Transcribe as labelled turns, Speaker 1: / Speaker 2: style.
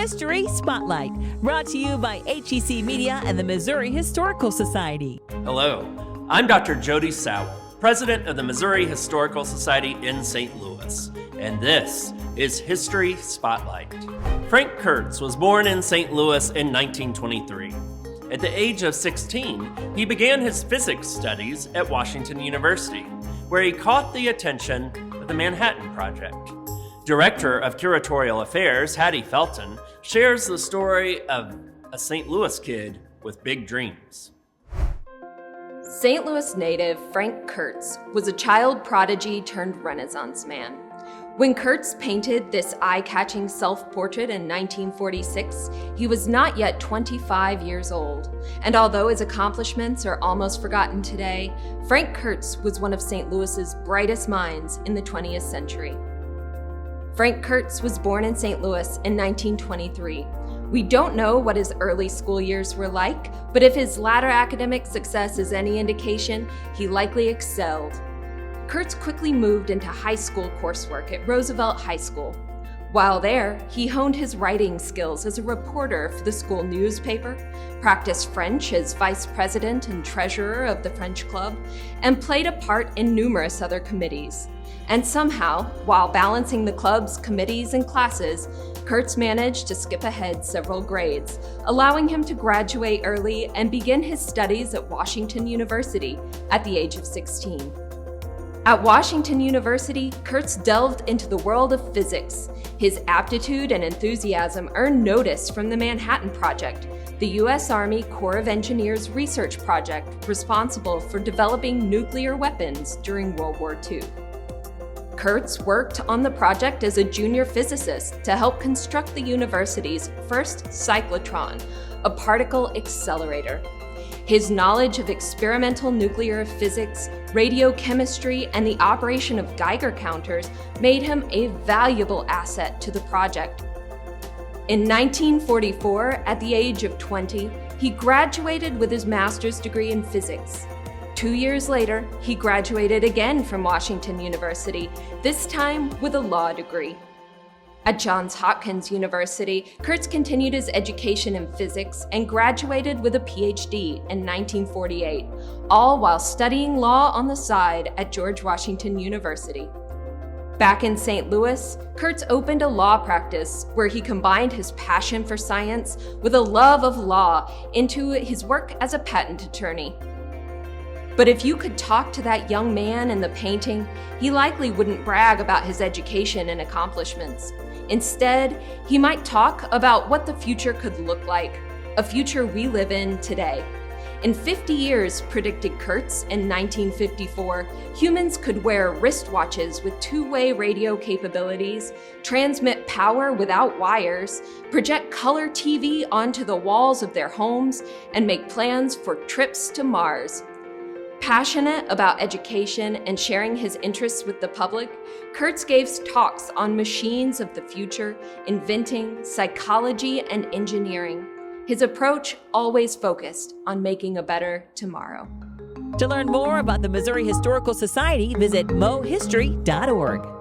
Speaker 1: History Spotlight, brought to you by HEC Media and the Missouri Historical Society.
Speaker 2: Hello, I'm Dr. Jody Sowell, President of the Missouri Historical Society in St. Louis, and this is History Spotlight. Frank Kirtz was born in St. Louis in 1923. At the age of 16, he began his physics studies at Washington University, where he caught the attention of the Manhattan Project. Director of Curatorial Affairs Hattie Felton shares the story of a St. Louis kid with big dreams.
Speaker 3: St. Louis native Frank Kirtz was a child prodigy turned Renaissance man. When Kirtz painted this eye-catching self-portrait in 1946, he was not yet 25 years old. And although his accomplishments are almost forgotten today, Frank Kirtz was one of St. Louis's brightest minds in the 20th century. Frank Kirtz was born in St. Louis in 1923. We don't know what his early school years were like, but if his latter academic success is any indication, he likely excelled. Kirtz quickly moved into high school coursework at Roosevelt High School. While there, he honed his writing skills as a reporter for the school newspaper, practiced French as vice president and treasurer of the French Club, and played a part in numerous other committees. And somehow, while balancing the club's committees and classes, Kirtz managed to skip ahead several grades, allowing him to graduate early and begin his studies at Washington University at the age of 16. At Washington University, Kirtz delved into the world of physics. His aptitude and enthusiasm earned notice from the Manhattan Project, the U.S. Army Corps of Engineers research project responsible for developing nuclear weapons during World War II. Kirtz worked on the project as a junior physicist to help construct the university's first cyclotron, a particle accelerator. His knowledge of experimental nuclear physics, radiochemistry, and the operation of Geiger counters made him a valuable asset to the project. In 1944, at the age of 20, he graduated with his master's degree in physics. 2 years later, he graduated again from Washington University, this time with a law degree. At Johns Hopkins University, Kirtz continued his education in physics and graduated with a PhD in 1948, all while studying law on the side at George Washington University. Back in St. Louis, Kirtz opened a law practice where he combined his passion for science with a love of law into his work as a patent attorney. But if you could talk to that young man in the painting, he likely wouldn't brag about his education and accomplishments. Instead, he might talk about what the future could look like, a future we live in today. In 50 years, predicted Kirtz in 1954, humans could wear wristwatches with two-way radio capabilities, transmit power without wires, project color TV onto the walls of their homes, and make plans for trips to Mars. Passionate about education and sharing his interests with the public, Kirtz gave talks on machines of the future, inventing, psychology, and engineering. His approach always focused on making a better tomorrow.
Speaker 1: To learn more about the Missouri Historical Society, visit mohistory.org.